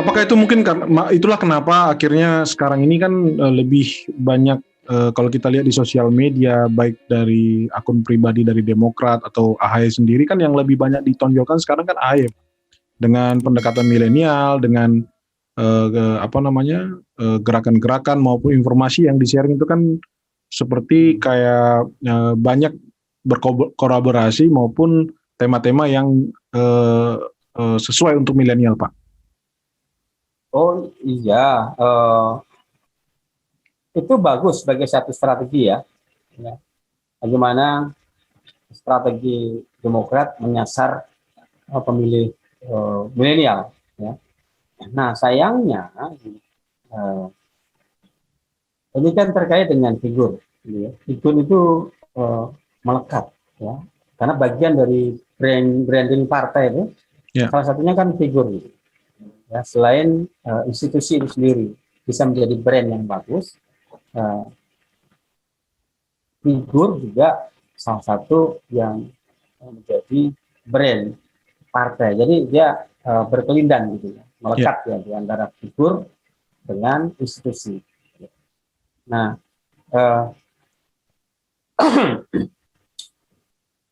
Apakah itu mungkin karena itulah kenapa akhirnya sekarang ini kan lebih banyak kalau kita lihat di sosial media baik dari akun pribadi dari Demokrat atau AHY sendiri kan yang lebih banyak ditonjolkan sekarang kan AHY dengan pendekatan milenial dengan gerakan-gerakan maupun informasi yang di-sharing itu kan seperti kayak banyak berkolaborasi maupun tema-tema yang sesuai untuk milenial, Pak. Oh iya, itu bagus sebagai satu strategi ya. Bagaimana strategi Demokrat menyasar pemilih milenial. Ya. Nah sayangnya ini kan terkait dengan figur. Ya. Figur itu melekat, ya. Karena bagian dari branding partai itu, salah satunya kan figur. Gitu. Ya, selain institusi itu sendiri bisa menjadi brand yang bagus, figur juga salah satu yang menjadi brand partai. Jadi dia berkelindan gitu ya, melekat ya di antara figur dengan institusi. Nah,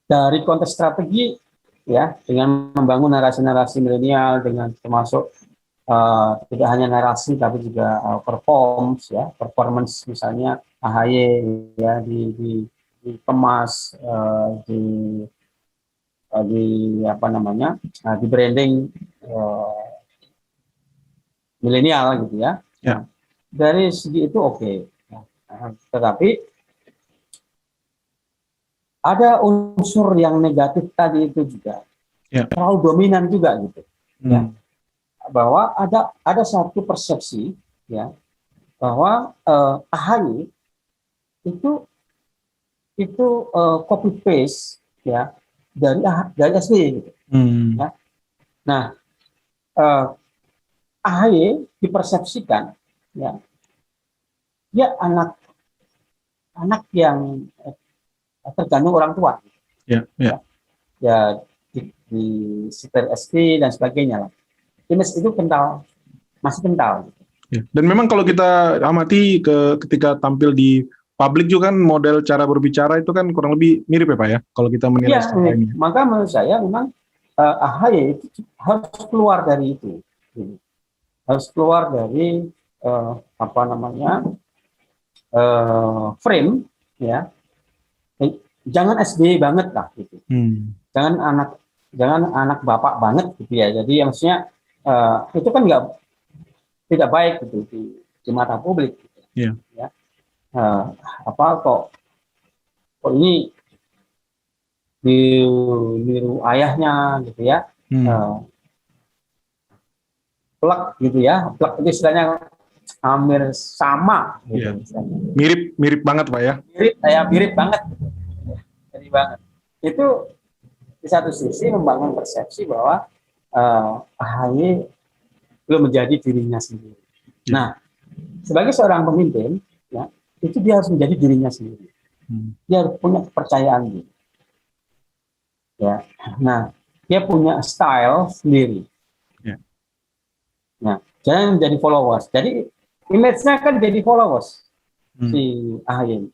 dari konteks strategi ya, dengan membangun narasi-narasi milenial dengan termasuk tidak hanya narasi tapi juga performance misalnya AHY ya dikemas di branding milenial gitu ya. Nah, dari segi itu oke. Tetapi ada unsur yang negatif tadi itu juga terlalu dominan juga gitu. Ya. Bahwa ada satu persepsi ya bahwa AHY itu copy paste ya dari SBY gitu. Ya. Nah, AHY dipersepsikan ya dia anak yang tergantung orang tua. Ya di setel SD dan sebagainya lah. Image itu masih kental. Ya. Dan memang kalau kita amati ketika tampil di publik juga kan model cara berbicara itu kan kurang lebih mirip ya Pak ya, kalau kita menilai secara ini. Maka menurut saya memang AHY itu harus keluar dari itu. Harus keluar dari frame ya. Jangan SBY banget lah gitu. Jangan anak bapak banget gitu ya. Jadi maksudnya itu kan tidak baik gitu di mata publik. Gitu. Ya. Kok ini niru ayahnya gitu ya. Plek gitu ya. Plek itu istilahnya hampir sama. Gitu, mirip banget Pak ya. Mirip banget. Jadi banget. Itu di satu sisi membangun persepsi bahwa AHY belum menjadi dirinya sendiri. Nah, sebagai seorang pemimpin, ya, itu dia harus menjadi dirinya sendiri. Dia harus punya kepercayaan diri. Ya, nah, dia punya style sendiri. Nah, jangan menjadi followers. Jadi image-nya kan jadi followers si AHY.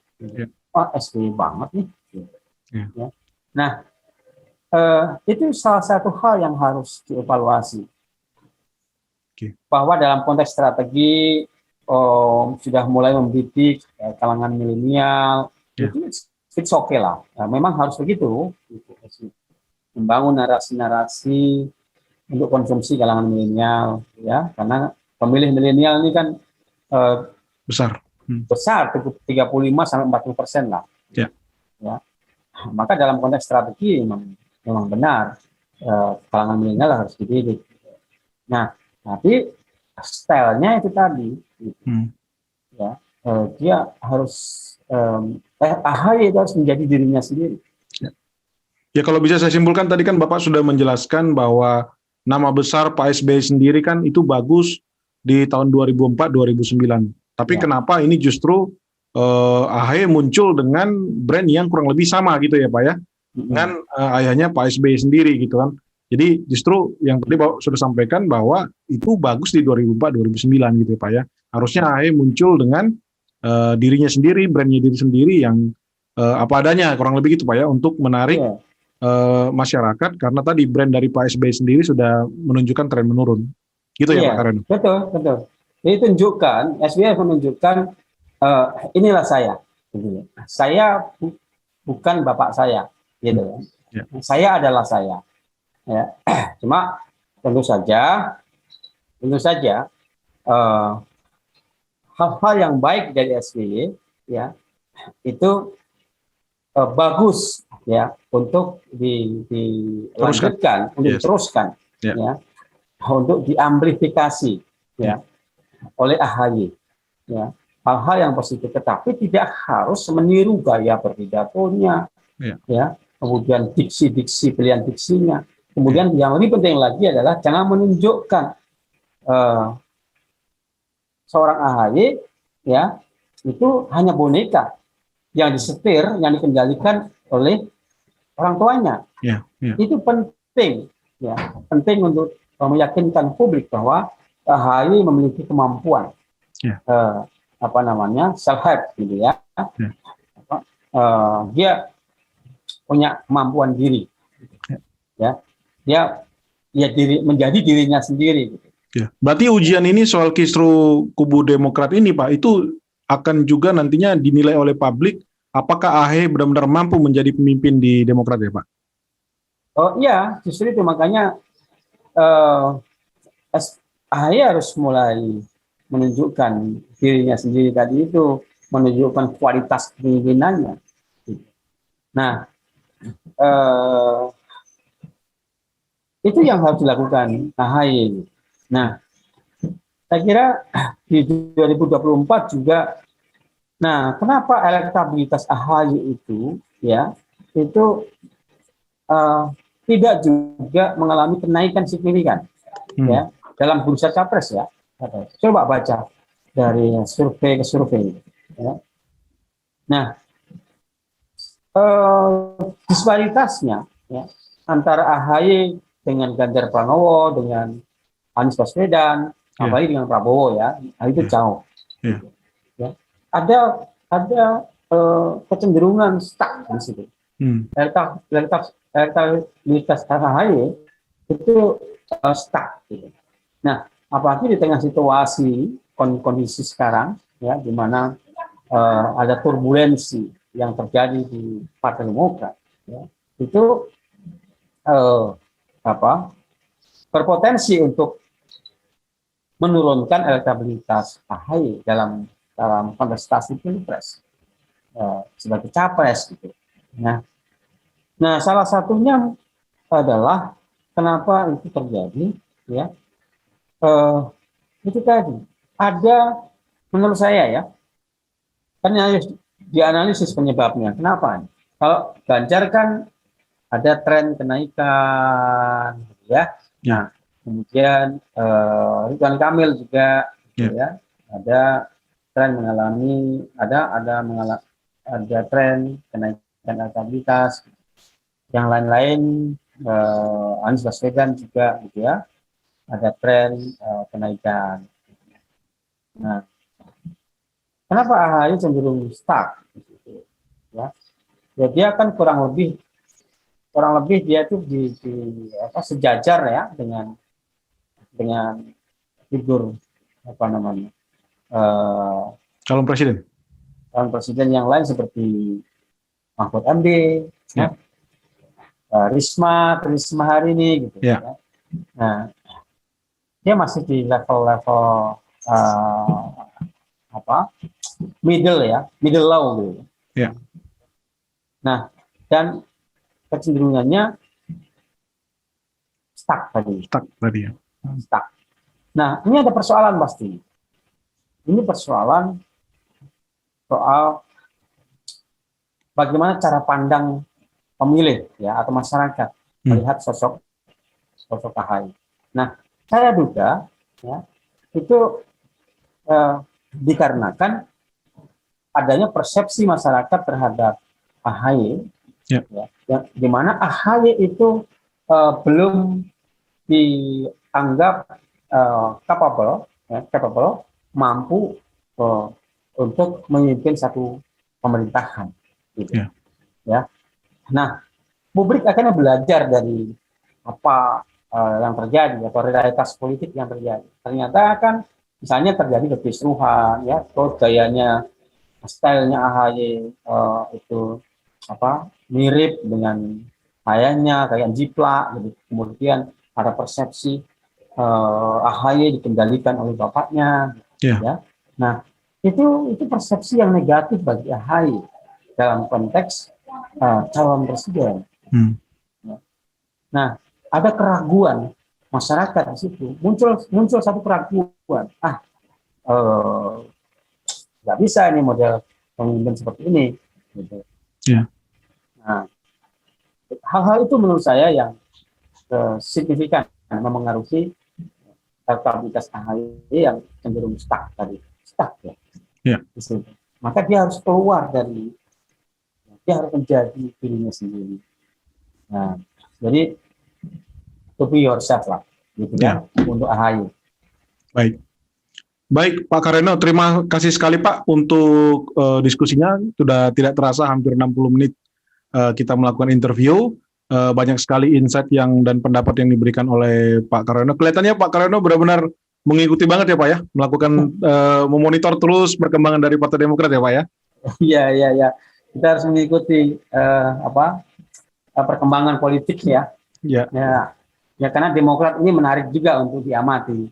SBY banget nih. Ya. Nah, itu salah satu hal yang harus dievaluasi. Bahwa dalam konteks strategi sudah mulai membidik kalangan milenial, itu it's okay lah. Memang harus begitu. Membangun narasi-narasi untuk konsumsi kalangan milenial, ya, karena pemilih milenial ini kan besar, 35-40% lah. Ya. Maka dalam konteks strategi memang benar kalangan milenial harus dididik. Nah, tapi stylenya itu tadi, ya, dia harus AHY itu harus menjadi dirinya sendiri. Ya kalau bisa saya simpulkan tadi kan Bapak sudah menjelaskan bahwa nama besar Pak SBY sendiri kan itu bagus di tahun 2004-2009. Tapi kenapa ini justru AHY muncul dengan brand yang kurang lebih sama gitu ya Pak ya, dengan ayahnya Pak SBY sendiri gitu kan. Jadi justru yang tadi Bapak sudah sampaikan bahwa itu bagus di 2004-2009 gitu ya Pak ya. Harusnya AHY muncul dengan dirinya sendiri, brandnya diri sendiri yang apa adanya, kurang lebih gitu Pak ya, untuk menarik Iya, masyarakat, karena tadi brand dari Pak SBY sendiri sudah menunjukkan tren menurun. Gitu ya Pak iya, Kareno? betul, betul. Jadi tunjukkan, SBY menunjukkan inilah saya, gitu ya. Saya bukan bapak saya, gitu ya. Ya. Saya adalah saya. Ya. Cuma tentu saja, eh, hal-hal yang baik dari SBY, ya, itu bagus ya untuk dilanjutkan, untuk Yes. diteruskan, Ya. ya, untuk diamplifikasi, ya, oleh AHY, ya, hal-hal yang positif, tetapi tidak harus meniru gaya berbidatonya, ya, kemudian diksi-diksi, pilihan diksinya, kemudian yang lebih penting lagi adalah jangan menunjukkan seorang AHY, ya, itu hanya boneka yang disetir, yang dikendalikan oleh orang tuanya. Itu penting, ya, penting untuk meyakinkan publik bahwa AHY memiliki kemampuan, apa namanya, self help, gitu ya. Dia punya kemampuan diri, ya, dia menjadi dirinya sendiri. Gitu. Ya. Berarti ujian ini soal kisru kubu Demokrat ini Pak, itu akan juga nantinya dinilai oleh publik apakah AHY benar-benar mampu menjadi pemimpin di Demokrat ya Pak? Oh iya, justru itu makanya AHY harus mulai menunjukkan dirinya sendiri tadi itu, menunjukkan kualitas kepemimpinannya. Nah, itu yang harus dilakukan AHY. Nah, saya kira di 2024 juga. Nah, kenapa elektabilitas AHY itu, ya, itu tidak juga mengalami kenaikan signifikan, ya, dalam bursa capres ya. Coba baca dari survei ke survei. Ya. Nah, disparitasnya, ya, antara AHY dengan Ganjar Pranowo, dengan Anies Baswedan, apalagi dengan Prabowo ya, itu jauh. Ya. Ada kecenderungan stuck di situ. Elektabilitas AHY itu stuck. Gitu. Nah, apalagi di tengah situasi kondisi sekarang, ya, di mana ada turbulensi yang terjadi di Partai Demokrat, ya, itu berpotensi untuk menurunkan elektabilitas AHY dalam kontestasi pilpres sebagai capres, gitu. Nah, salah satunya adalah kenapa itu terjadi, ya, itu tadi ada, menurut saya ya, kan dianalisis penyebabnya. Kenapa? Kalau Ganjar kan ada tren kenaikan, ya. Nah, kemudian Ridwan Kamil juga, ya, ada tren mengalami ada tren kenaikan elektabilitas. Yang lain-lain, Anies Baswedan juga, gitu ya, ada tren kenaikan. Nah, kenapa AHY cenderung stuck? Ya, dia kan kurang lebih dia itu sejajar ya dengan figur calon presiden yang lain seperti Mahfud MD, ya. Risma hari ini, gitu. Ya. Nah, dia masih di level middle low, gitu. Ya. Nah, dan kecenderungannya stuck tadi ya. Stuck. Nah, ini ada persoalan pasti. Ini persoalan soal bagaimana cara pandang pemilih, ya, atau masyarakat melihat sosok AHY. Nah, saya duga, ya, itu dikarenakan adanya persepsi masyarakat terhadap AHY, ya, di mana AHY itu belum dianggap capable, mampu untuk memimpin satu pemerintahan, gitu. Ya. Nah, publik akhirnya belajar dari apa yang terjadi atau realitas politik yang terjadi. Ternyata kan misalnya terjadi kekisruhan, ya, terus gayanya, stylenya AHY itu mirip dengan kayaknya kayak jiplak, gitu. Kemudian ada persepsi AHY dikendalikan oleh bapaknya, ya. Nah, itu persepsi yang negatif bagi AHY dalam konteks calon presiden. Nah, ada keraguan masyarakat di situ, muncul satu keraguan, nggak bisa ini model pemimpin seperti ini, gitu. Nah, hal-hal itu menurut saya yang signifikan memengaruhi elektabilitas AHY yang cenderung stuck ya. Maka dia harus keluar dari, dia harus menjadi dirinya sendiri. Nah, jadi to be yourself lah, gitu ya, untuk AHY. Baik, Pak Karyono, terima kasih sekali Pak untuk diskusinya. Sudah tidak terasa hampir 60 menit kita melakukan interview. Banyak sekali insight dan pendapat yang diberikan oleh Pak Karyono. Kelihatannya Pak Karyono benar-benar mengikuti banget ya Pak ya, melakukan memonitor terus perkembangan dari Partai Demokrat ya Pak ya. Iya. Kita harus mengikuti perkembangan politik ya. Ya, karena Demokrat ini menarik juga untuk diamati.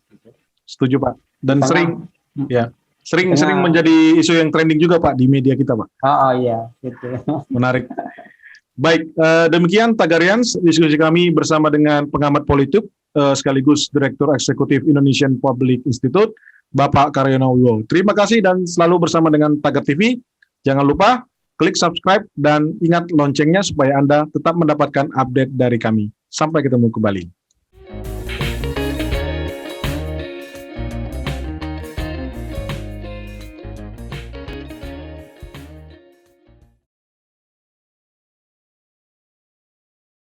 Setuju Pak. Dan sering menjadi isu yang trending juga Pak di media kita Pak. Iya, gitu. Menarik. Baik, demikian Tagarians diskusi kami bersama dengan pengamat politik sekaligus Direktur Eksekutif Indonesian Public Institute, Bapak Karyono Wibowo. Terima kasih dan selalu bersama dengan Tagar TV. Jangan lupa klik subscribe dan ingat loncengnya supaya Anda tetap mendapatkan update dari kami. Sampai ketemu kembali.